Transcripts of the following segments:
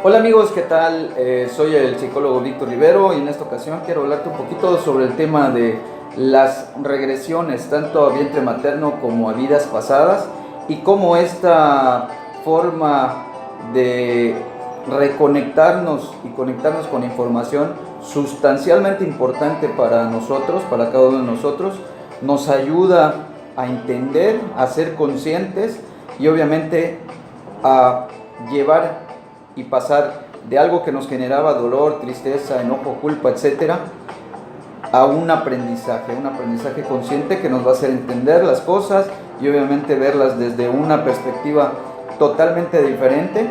Hola amigos, ¿qué tal? Soy el psicólogo Víctor Rivero y en esta ocasión quiero hablarte un poquito sobre el tema de las regresiones, tanto a vientre materno como a vidas pasadas, y cómo esta forma de reconectarnos y conectarnos con información sustancialmente importante para nosotros, para cada uno de nosotros, nos ayuda a entender, a ser conscientes y obviamente a llevar y pasar de algo que nos generaba dolor, tristeza, enojo, culpa, etcétera, a un aprendizaje consciente que nos va a hacer entender las cosas y obviamente verlas desde una perspectiva totalmente diferente,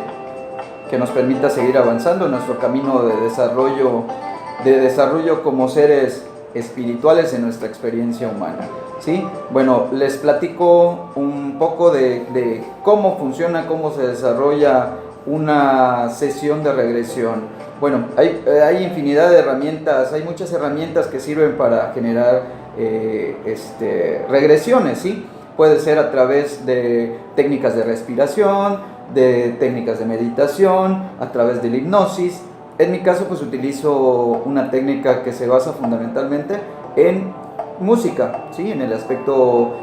que nos permita seguir avanzando en nuestro camino de desarrollo como seres espirituales en nuestra experiencia humana. ¿Sí? Bueno, les platico un poco de cómo funciona, cómo se desarrolla una sesión de regresión. Bueno, hay infinidad de herramientas, hay muchas herramientas que sirven para generar regresiones, ¿sí? Puede ser a través de técnicas de respiración, de técnicas de meditación, a través de la hipnosis. En mi caso, pues utilizo una técnica que se basa fundamentalmente en música, ¿sí? En el aspecto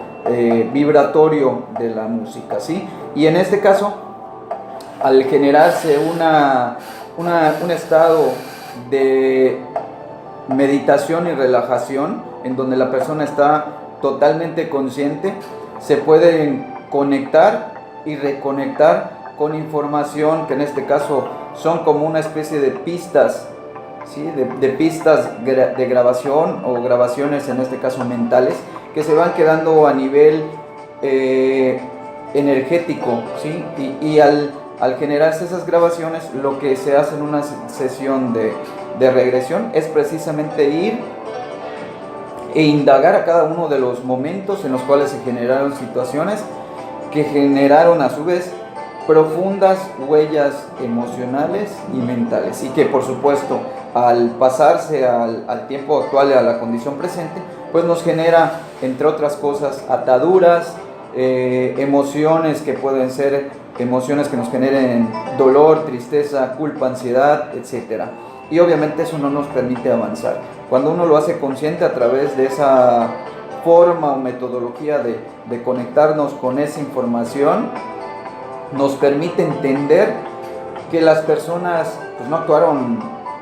vibratorio de la música, ¿sí? Y en este caso, al generarse un estado de meditación y relajación, en donde la persona está totalmente consciente, se pueden conectar y reconectar con información que en este caso son como una especie de pistas, ¿sí? de pistas de grabación o grabaciones en este caso mentales, que se van quedando a nivel energético, ¿sí? y al generarse esas grabaciones, lo que se hace en una sesión de regresión es precisamente ir e indagar a cada uno de los momentos en los cuales se generaron situaciones que generaron a su vez profundas huellas emocionales y mentales, y que por supuesto al pasarse al tiempo actual y a la condición presente, pues nos genera, entre otras cosas, ataduras, emociones que pueden ser emociones que nos generen dolor, tristeza, culpa, ansiedad, etcétera. Y obviamente eso no nos permite avanzar. Cuando uno lo hace consciente a través de esa forma o metodología de conectarnos con esa información, nos permite entender que las personas pues, no actuaron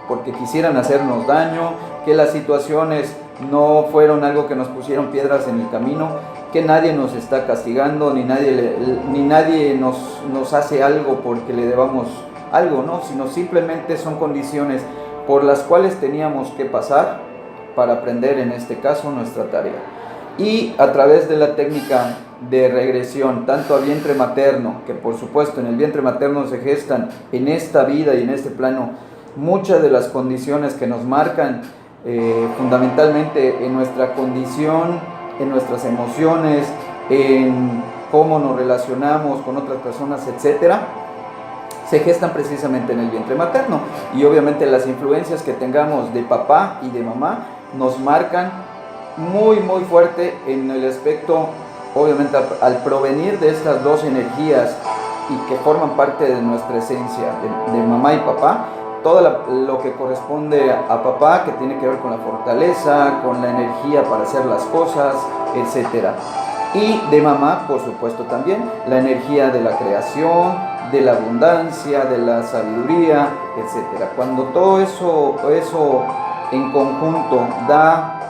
porque quisieran hacernos daño, que las situaciones no fueron algo que nos pusieron piedras en el camino, que nadie nos está castigando, ni nadie nos hace algo porque le debamos algo, ¿no? Sino simplemente son condiciones por las cuales teníamos que pasar para aprender, en este caso, nuestra tarea. Y a través de la técnica de regresión, tanto a vientre materno, que por supuesto en el vientre materno se gestan en esta vida y en este plano muchas de las condiciones que nos marcan fundamentalmente en nuestra condición, en nuestras emociones, en cómo nos relacionamos con otras personas, etcétera, se gestan precisamente en el vientre materno. Y obviamente las influencias que tengamos de papá y de mamá nos marcan muy muy fuerte en el aspecto, obviamente al provenir de estas dos energías y que forman parte de nuestra esencia, de mamá y papá. Todo lo que corresponde a papá, que tiene que ver con la fortaleza, con la energía para hacer las cosas, etcétera. Y de mamá, por supuesto, también la energía de la creación, de la abundancia, de la sabiduría, etcétera. Cuando todo eso en conjunto da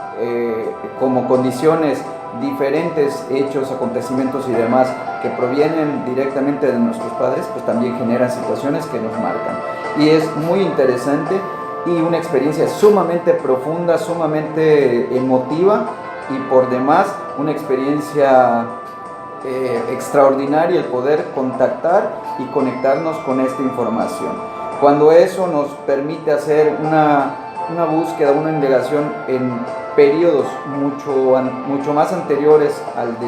como condiciones diferentes hechos, acontecimientos y demás que provienen directamente de nuestros padres, pues también generan situaciones que nos marcan. Y es muy interesante y una experiencia sumamente profunda, sumamente emotiva, y por demás una experiencia extraordinaria el poder contactar y conectarnos con esta información. Cuando eso nos permite hacer una búsqueda, una indagación en periodos mucho más anteriores al de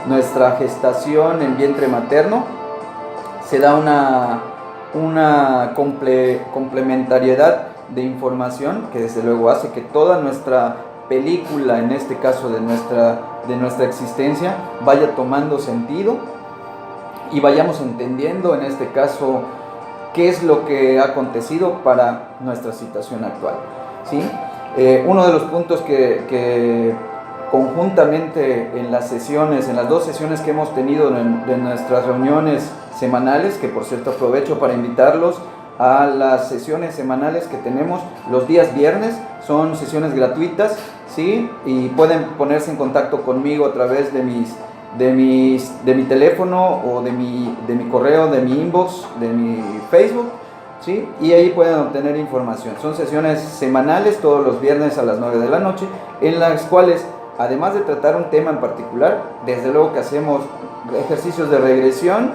nuestra gestación en vientre materno, se da una complementariedad de información que desde luego hace que toda nuestra película, en este caso de nuestra existencia, vaya tomando sentido y vayamos entendiendo, en este caso, qué es lo que ha acontecido para nuestra situación actual, ¿sí? Uno de los puntos que conjuntamente en las sesiones, en las 2 sesiones que hemos tenido de nuestras reuniones semanales, que por cierto aprovecho para invitarlos a las sesiones semanales que tenemos los días viernes, son sesiones gratuitas, ¿sí? Y pueden ponerse en contacto conmigo a través de mi teléfono o de mi correo, de mi inbox, de mi Facebook, ¿sí? Y ahí pueden obtener información. Son sesiones semanales todos los viernes a las 9 de la noche, en las cuales, además de tratar un tema en particular, desde luego que hacemos ejercicios de regresión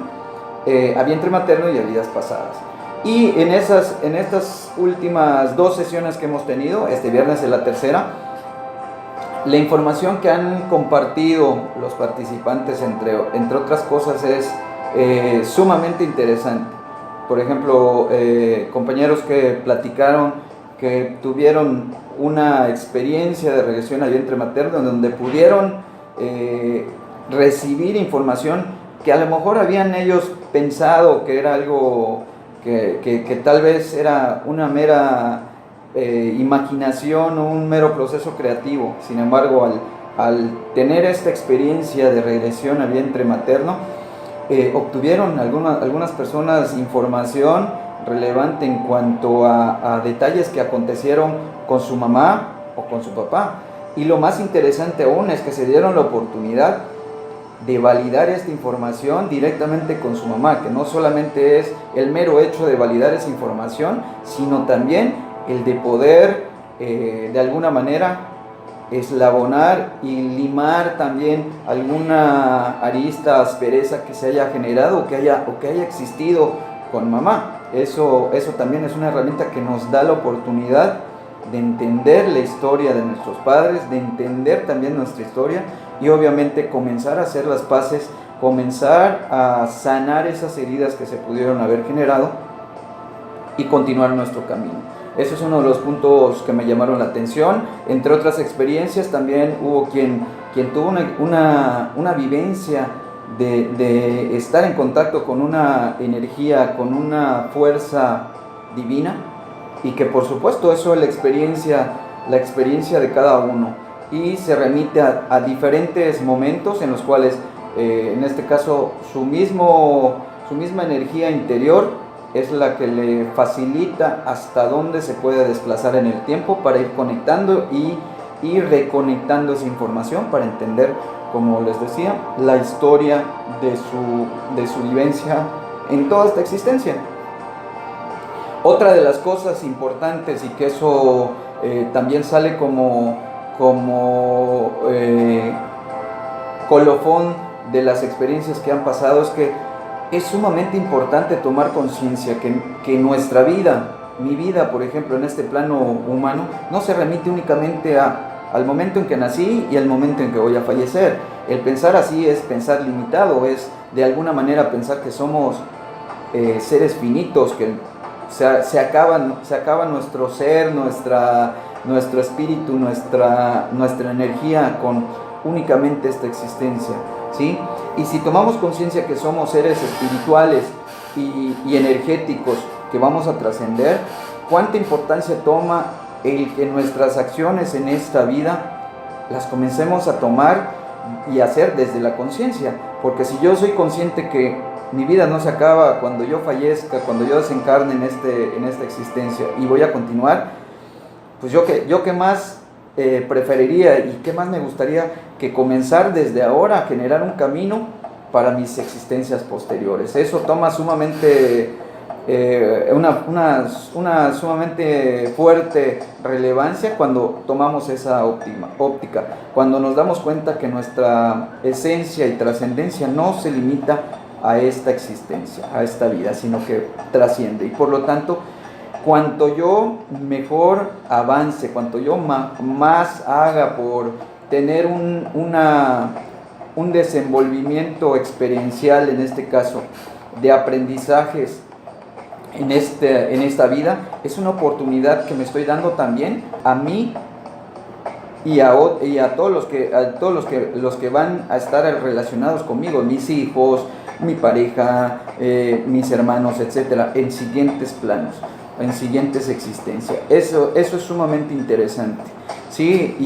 a vientre materno y a vidas pasadas. Y en estas últimas 2 sesiones que hemos tenido, este viernes es la tercera, la información que han compartido los participantes, entre otras cosas, es sumamente interesante. Por ejemplo, compañeros que platicaron que tuvieron una experiencia de regresión al vientre materno donde pudieron recibir información que a lo mejor habían ellos pensado que era algo que tal vez era una mera imaginación o un mero proceso creativo. Sin embargo, al tener esta experiencia de regresión al vientre materno, obtuvieron algunas personas información relevante en cuanto a detalles que acontecieron con su mamá o con su papá. Y lo más interesante aún es que se dieron la oportunidad de validar esta información directamente con su mamá, que no solamente es el mero hecho de validar esa información, sino también el de poder de alguna manera eslabonar y limar también alguna arista, aspereza que se haya generado o que haya existido con mamá. Eso también es una herramienta que nos da la oportunidad de entender la historia de nuestros padres, de entender también nuestra historia y obviamente comenzar a hacer las paces, comenzar a sanar esas heridas que se pudieron haber generado y continuar nuestro camino. Eso es uno de los puntos que me llamaron la atención. Entre otras experiencias, también hubo quien tuvo una vivencia de estar en contacto con una energía, con una fuerza divina, y que por supuesto eso es la experiencia de cada uno, y se remite a diferentes momentos en los cuales, en este caso, su misma energía interior es la que le facilita hasta dónde se puede desplazar en el tiempo para ir conectando y reconectando esa información para entender, como les decía, la historia de su vivencia en toda esta existencia. Otra de las cosas importantes, y que eso también sale como colofón de las experiencias que han pasado, es que es sumamente importante tomar conciencia que nuestra vida, mi vida, por ejemplo, en este plano humano, no se remite únicamente al momento en que nací y al momento en que voy a fallecer. El pensar así es pensar limitado, es de alguna manera pensar que somos seres finitos, que se acaba nuestro ser, nuestro espíritu, nuestra energía con únicamente esta existencia, ¿sí? Y si tomamos conciencia que somos seres espirituales y energéticos que vamos a trascender, ¿cuánta importancia toma el que nuestras acciones en esta vida las comencemos a tomar y hacer desde la conciencia? Porque si yo soy consciente que mi vida no se acaba cuando yo fallezca, cuando yo desencarne en esta existencia y voy a continuar, pues yo qué más preferiría y qué más me gustaría que comenzar desde ahora a generar un camino para mis existencias posteriores. Eso toma sumamente una sumamente fuerte relevancia cuando tomamos esa óptica, cuando nos damos cuenta que nuestra esencia y trascendencia no se limita a esta existencia, a esta vida, sino que trasciende. Y por lo tanto, cuanto yo mejor avance, cuanto yo más haga por tener un desenvolvimiento experiencial, en este caso, de aprendizajes en esta vida, es una oportunidad que me estoy dando también a mí y a todos los que van a estar relacionados conmigo, mis hijos, mi pareja, mis hermanos, etcétera, en siguientes planos, en siguientes existencias. Eso es sumamente interesante. Sí,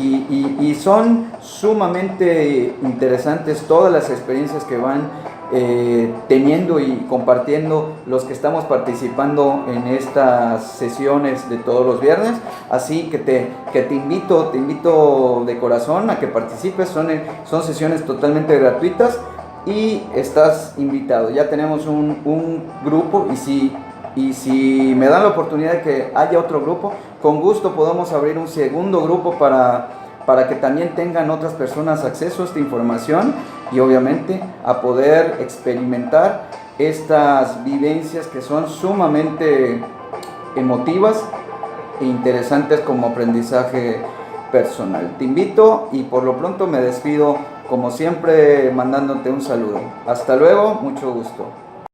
y son sumamente interesantes todas las experiencias que van teniendo y compartiendo los que estamos participando en estas sesiones de todos los viernes. Así que te invito de corazón a que participes. Son sesiones totalmente gratuitas y estás invitado. Ya tenemos un grupo, y si me dan la oportunidad de que haya otro grupo, con gusto podemos abrir un segundo grupo para que también tengan otras personas acceso a esta información y obviamente a poder experimentar estas vivencias que son sumamente emotivas e interesantes como aprendizaje personal. Te invito y por lo pronto me despido como siempre mandándote un saludo. Hasta luego, mucho gusto.